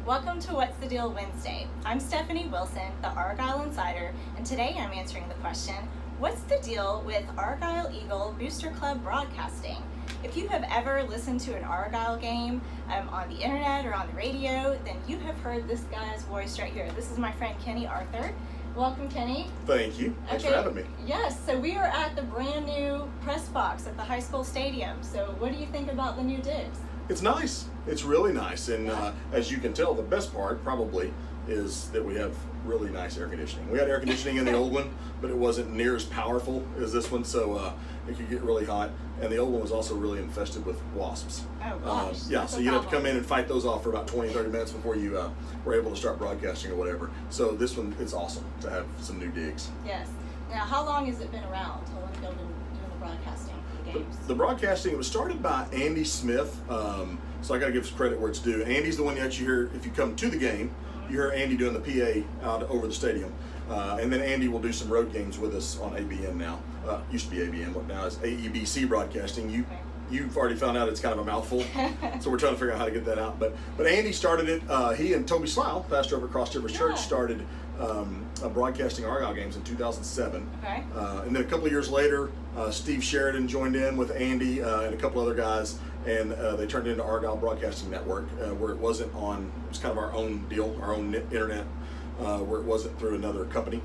Welcome to What's the Deal Wednesday. I'm Stephanie Wilson, the Argyle Insider, and today I'm answering the question, what's the deal with Argyle Eagle Booster Club broadcasting? If you have ever listened to an Argyle game on the internet or on the radio, then you have heard this guy's voice right here. This is my friend Kenny Arthur. Welcome, Kenny. Thank you. Thanks for having me. Yes, so we are at the brand new press box at the high school stadium. So what do you think about the new digs? It's nice. It's really nice. And as you can tell, the best part probably is that we have really nice air conditioning. We had air conditioning in the old one, but it wasn't near as powerful as this one, so it could get really hot. And the old one was also really infested with wasps. Oh gosh. Yeah, so you'd have to come in and fight those off for about 20-30 minutes before you were able to start broadcasting or whatever. So this one, it's awesome to have some new digs. Yes. Now, how long has it been around? How long have you been doing the broadcasting for the games? The broadcasting, it was started by Andy Smith, so I got to give credit where it's due. Andy's the one that you hear if you come to the game. You hear Andy doing the PA out over the stadium. And then Andy will do some road games with us on ABN now. Used to be ABN, but now it's AEBC Broadcasting. You've already found out it's kind of a mouthful, so we're trying to figure out how to get that out. But Andy started it. He and Toby Slau, pastor over at Cross Rivers Church, started broadcasting Argyle games in 2007. Okay. And then a couple of years later, Steve Sheridan joined in with Andy and a couple other guys, and they turned it into Argyle Broadcasting Network, where it wasn't on, it was kind of our own deal, our own internet, where it wasn't through another company.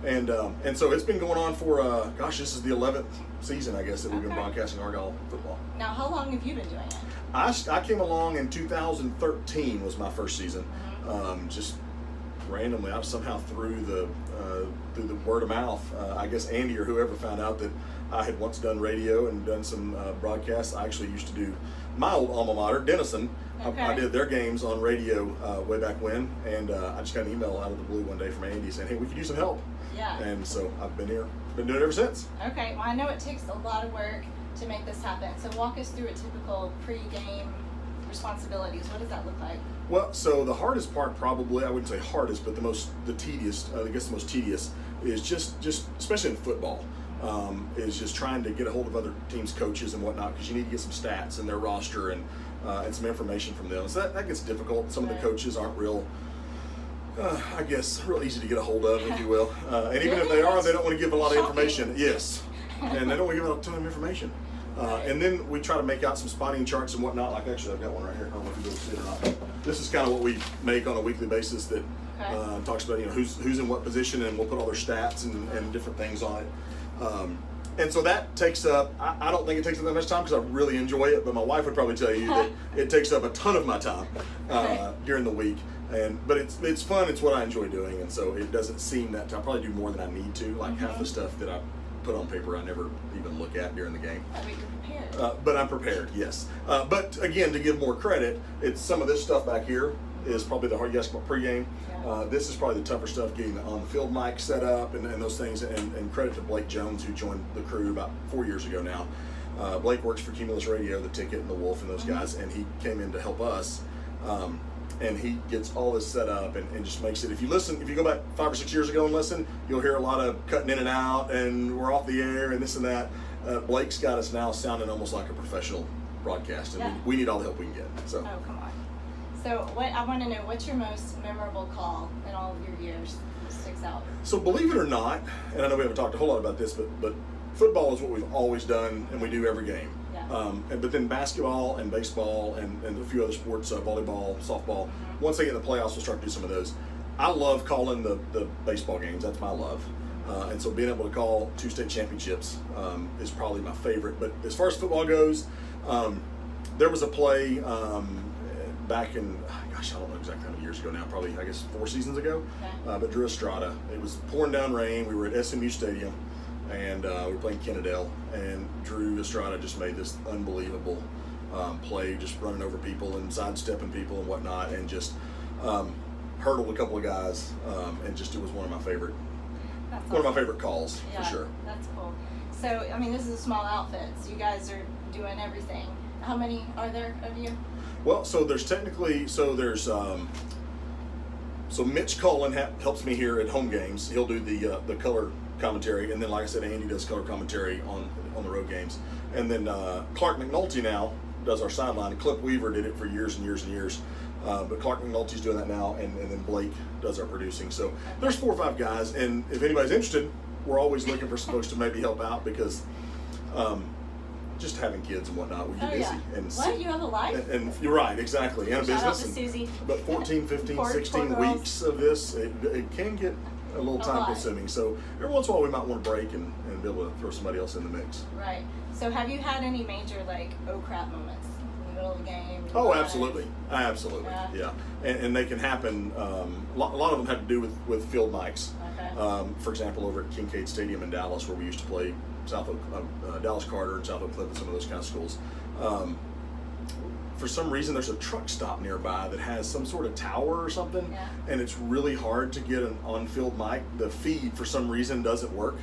And so it's been going on for, gosh, this is the 11th season, I guess, that we've been broadcasting Argyle football. Now, how long have you been doing it? I came along in 2013 was my first season. Just randomly, I somehow through the word of mouth, I guess Andy or whoever found out that I had once done radio and done some broadcasts. I actually used to do my old alma mater, Denison. Okay. I did their games on radio way back when, and I just got an email out of the blue one day from Andy saying, hey, we could use some help. Yeah. And so I've been here, been doing it ever since. Okay, well, I know it takes a lot of work to make this happen. So walk us through a typical pre-game responsibilities. What does that look like? Well, so the hardest part probably, I wouldn't say hardest, but the tedious, I guess the most tedious is just especially in football, is just trying to get a hold of other teams' coaches and whatnot, because you need to get some stats in their roster and some information from them. So that gets difficult. Some of the coaches aren't real, I guess, real easy to get a hold of, if you will. And even if they are, they don't want to give a lot of information. Yes. And they don't want to give a ton of information. And then we try to make out some spotting charts and whatnot. Like, actually, I've got one right here. I don't know if you'll be able to see it or not. This is kind of what we make on a weekly basis that talks about, who's in what position, and we'll put all their stats and different things on it. And so that takes up, I don't think it takes up that much time because I really enjoy it, but my wife would probably tell you that it takes up a ton of my time during the week. But it's fun, it's what I enjoy doing, and so it doesn't seem that I probably do more than I need to. Like half the stuff that I put on paper I never even look at during the game. But you're prepared. But I'm prepared, yes. But again, to give more credit, it's some of this stuff back here is probably the hard, yes, pregame. Yeah. This is probably the tougher stuff, getting the on-the-field mic set up and those things. And credit to Blake Jones, who joined the crew about 4 years ago now. Blake works for Cumulus Radio, The Ticket, and The Wolf, and those guys, and he came in to help us. And he gets all this set up and just makes it. If you go back 5 or 6 years ago and listen, you'll hear a lot of cutting in and out, and we're off the air and this and that. Blake's got us now sounding almost like a professional broadcast, and we need all the help we can get. So. Oh, come on. So I want to know, what's your most memorable call in all of your years that sticks out? So believe it or not, and I know we haven't talked a whole lot about this, but football is what we've always done, and we do every game. Yeah. But then basketball and baseball and a few other sports, volleyball, softball, once they get in the playoffs, we'll start to do some of those. I love calling the baseball games. That's my love. And so being able to call 2 state championships is probably my favorite. But as far as football goes, there was a play back in, gosh, I don't know exactly how many years ago now, probably, I guess, 4 seasons ago, but Drew Estrada. It was pouring down rain. We were at SMU Stadium, and we were playing Kennedale, and Drew Estrada just made this unbelievable play, just running over people and sidestepping people and whatnot, and just hurdled a couple of guys, and just it was one of my favorite calls, for sure. That's cool. So, I mean, this is a small outfit, so you guys are doing everything. How many are there of you? Well, so there's so Mitch Cullen helps me here at home games. He'll do the color commentary, and then, like I said, Andy does color commentary on the road games. And then Clark McNulty now does our sideline. Clip Weaver did it for years and years and years. But Clark McNulty's doing that now, and then Blake does our producing. So there's 4 or 5 guys, and if anybody's interested, we're always looking for some folks to maybe help out because just having kids and whatnot, we get busy. Yeah. And what? You have a life? And you're right, exactly. And a Shout out business. to Susie. But 14, 15, Poor 16 girls. weeks of this, it can get a little time consuming. So every once in a while we might want to break and be able to throw somebody else in the mix. Right. So have you had any major oh crap moments in the middle of the game? Oh, absolutely. Yeah. And they can happen. A lot of them have to do with field mics. Okay. For example, over at Kincaid Stadium in Dallas, where we used to play Dallas Carter and South Oak Cliff and some of those kind of schools. For some reason, there's a truck stop nearby that has some sort of tower or something, and it's really hard to get an on-field mic. The feed, for some reason, doesn't work.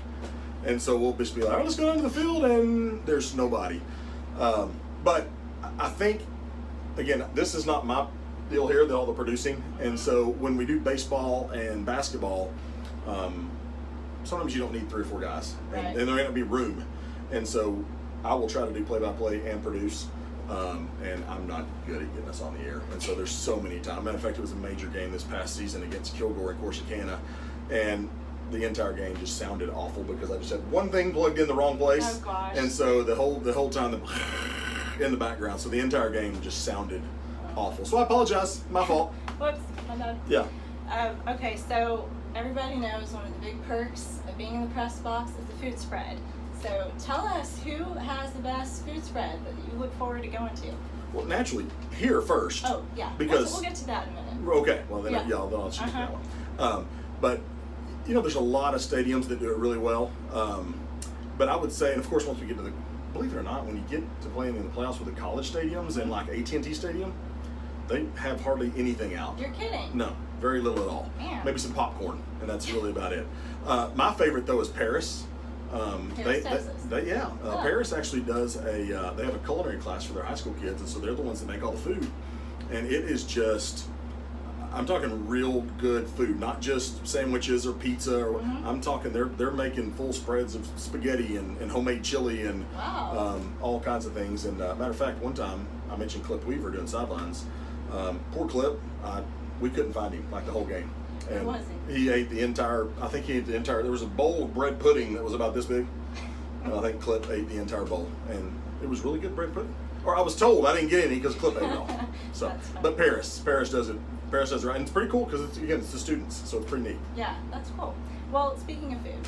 And so we'll just be like, let's go down to the field, and there's nobody. But I think, again, this is not my deal here, all the producing. And so when we do baseball and basketball, sometimes you don't need 3 or 4 guys, and there may not be room. And so I will try to do play-by-play and produce, and I'm not good at getting us on the air. And so there's so many times. Matter of fact, it was a major game this past season against Kilgore and Corsicana, and the entire game just sounded awful because I just had one thing plugged in the wrong place. Oh gosh. And so the whole time in the background, so the entire game just sounded awful. So I apologize, my fault. Whoops, my bad. Yeah. Okay, so everybody knows one of the big perks of being in the press box is the food spread. So tell us who has the best food spread that you look forward to going to. Well, naturally, here first. Oh, yeah. Because we'll get to that in a minute. Okay, well then, then I'll choose that one. But there's a lot of stadiums that do it really well. But I would say, and of course, once we get to believe it or not, when you get to playing in the playoffs with the college stadiums and like AT&T Stadium, they have hardly anything out. You're kidding? No, very little at all. Man. Maybe some popcorn, and that's really about it. My favorite though is Paris. Paris actually does they have a culinary class for their high school kids, and so they're the ones that make all the food, and it is just, I'm talking real good food, not just sandwiches or pizza. Or I'm talking they're making full spreads of spaghetti and homemade chili and all kinds of things. And matter of fact, one time I mentioned Clip Weaver doing sidelines. Poor Clip, we couldn't find him like the whole game. And where was he ate the entire, I think he ate the entire, there was a bowl of bread pudding that was about this big. And I think Clip ate the entire bowl. And it was really good bread pudding. Or I was told, I didn't get any because Clip ate it all. So, but Paris does it. Paris does it right. And it's pretty cool because, it's the students. So it's pretty neat. Yeah, that's cool. Well, speaking of food,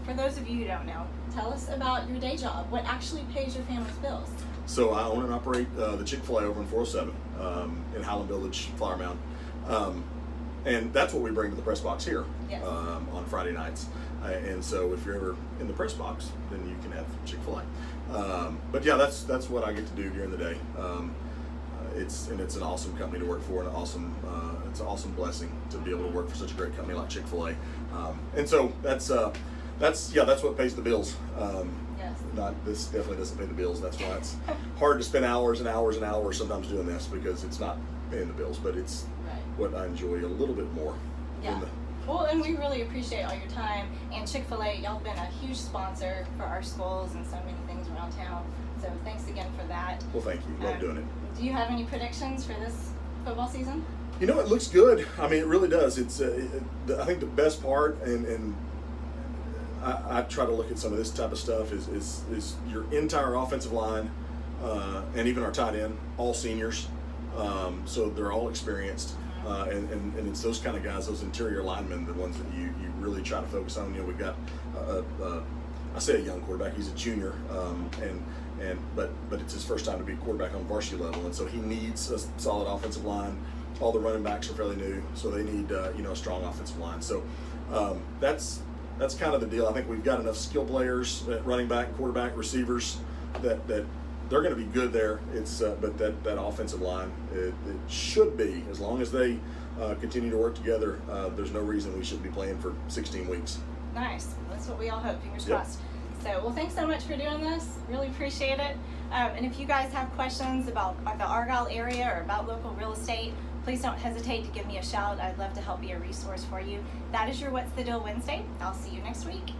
for those of you who don't know, tell us about your day job. What actually pays your family's bills? So I own and operate the Chick-fil-A over in 407 in Highland Village, Flower Mound. And that's what we bring to the press box here on Friday nights. And so if you're ever in the press box, then you can have Chick-fil-A. But yeah, that's what I get to do during the day. It's an awesome company to work for, and it's an awesome blessing to be able to work for such a great company like Chick-fil-A. And so that's what pays the bills. This definitely doesn't pay the bills. That's why it's hard to spend hours and hours and hours sometimes doing this, because it's not paying the bills, but it's what I enjoy a little bit more. Yeah. Well, and we really appreciate all your time. And Chick-fil-A, y'all have been a huge sponsor for our schools and so many things around town. So thanks again for that. Well, thank you. Love doing it. Do you have any predictions for this football season? It looks good. I mean, it really does. It's I think the best part, and I try to look at some of this type of stuff, is your entire offensive line, and even our tight end, all seniors. So they're all experienced. And it's those kind of guys, those interior linemen, the ones that you really try to focus on. We've got I say a young quarterback, he's a junior, but it's his first time to be a quarterback on varsity level, and so he needs a solid offensive line. All the running backs are fairly new, so they need a strong offensive line. So that's kind of the deal. I think we've got enough skill players at running back, quarterback, receivers that they're going to be good there. It's but that offensive line, it should be, as long as they continue to work together. There's no reason we shouldn't be playing for 16 weeks. Nice. That's what we all hope. Fingers crossed. So, well, thanks so much for doing this. Really appreciate it. And if you guys have questions about the Argyle area or about local real estate, please don't hesitate to give me a shout. I'd love to help be a resource for you. That is your What's the Deal Wednesday. I'll see you next week.